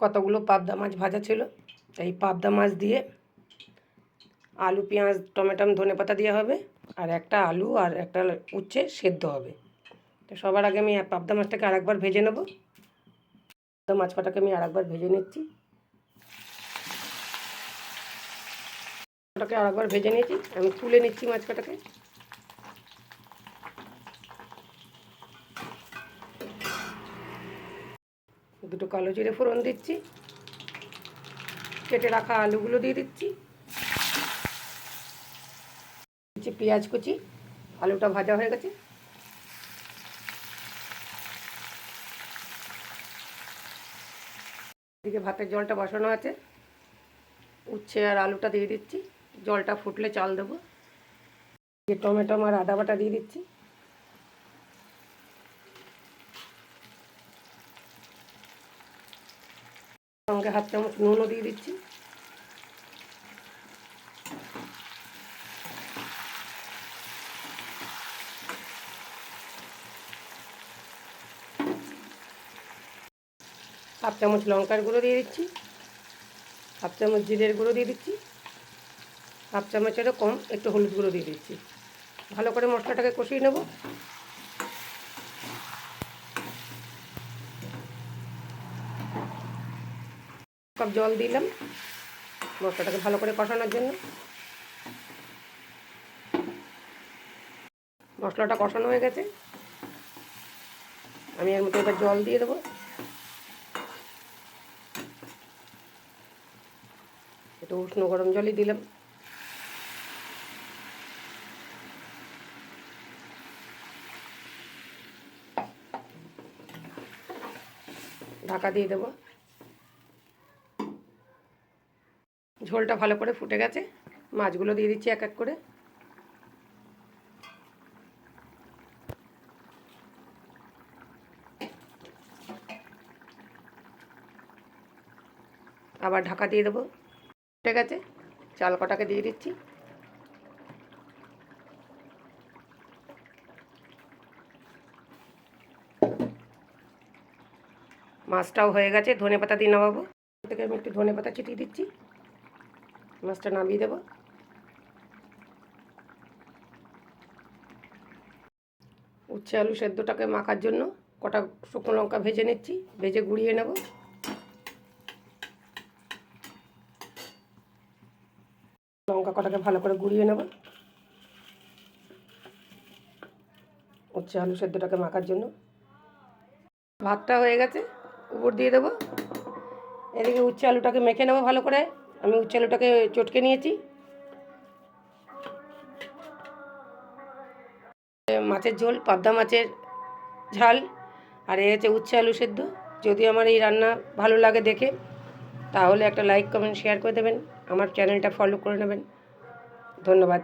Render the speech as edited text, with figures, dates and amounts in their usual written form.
কতগুলো পাবদা মাছ ভাজা ছিল, এই পাবদা মাছ দিয়ে আলু পেঁয়াজ টমেটো ধনেপাতা দেওয়া হবে, আর একটা আলু আর একটা উচ্ছে সেদ্ধ হবে। তো সবার আগে আমি পাবদা মাছটাকে আরেকবার ভেজে নেব। পাবদা মাছ কটাকে আমি আরেকবার ভেজে নিচ্ছি। ওটাকে আরেকবার ভেজে নিয়েছি, আমি তুলে নিচ্ছি মাছ কটাকে। দুটো কালো জিরে ফোড়ন দিচ্ছি, কেটে রাখা আলুগুলো দিয়ে দিচ্ছি, পেঁয়াজ কুচি। আলুটা ভাজা হয়ে গেছে, এদিকে ভাতের জলটা বসানো আছে, উচ্ছে আর আলুটা দিয়ে দিচ্ছি। জলটা ফুটলে চাল দেবো। টমেটো আর আদা বাটা দিয়ে দিচ্ছি, সঙ্গে হাফ চামচ নুনও দিয়ে দিচ্ছি। হাফ চামচ লঙ্কার গুঁড়ো দিয়ে দিচ্ছি, হাফ চামচ জিরের গুঁড়ো দিয়ে দিচ্ছি, হাফ চামচেরও কম একটু হলুদ গুঁড়ো দিয়ে দিচ্ছি। ভালো করে মশলাটাকে কষিয়ে নেব। কাপ জল দিলাম মশলাটাকে ভালো করে কষানোর জন্য। মশলাটা কষানো হয়ে গেছে, আমি এর মধ্যে এবার জল দিয়ে দেবো। একটু উষ্ণ গরম জলই দিলাম। ঢাকা দিয়ে দেবো। ঝোলটা ভালো করে ফুটে গেছে, মাছগুলো দিয়ে দিচ্ছি এক এক করে। আবার ঢাকা দিয়ে দেবো। ফুটে গেছে, চাল কটাকে দিয়ে দিচ্ছি। মাছটাও হয়ে গেছে, ধনেপাতা দিয়ে নামাবো। থেকে আমি একটু ধনেপাতা ছিটিয়ে দিচ্ছি, মাছটা নামিয়ে দেবো। উচ্ছে আলু সেদ্ধটাকে মাখার জন্য কটা শুকনো লঙ্কা ভেজে নিচ্ছি, ভেজে গুঁড়িয়ে নেব। লঙ্কা কটাকে ভালো করে গুঁড়িয়ে নেব উচ্ছে আলু সেদ্ধটাকে মাখার জন্য। ভাতটা হয়ে গেছে, উপর দিয়ে দেবো। এদিকে উচ্ছে আলুটাকে মেখে নেবো ভালো করে। আমি উচ্ছে আলুটাকে চটকে নিয়েছি। মাছের ঝোল, পাবদা মাছের ঝাল, আর এই হচ্ছে উচ্ছে আলু সেদ্ধ। যদি আমার এই রান্না ভালো লাগে দেখে, তাহলে একটা লাইক কমেন্ট শেয়ার করে দেবেন, আমার চ্যানেলটা ফলো করে নেবেন। ধন্যবাদ।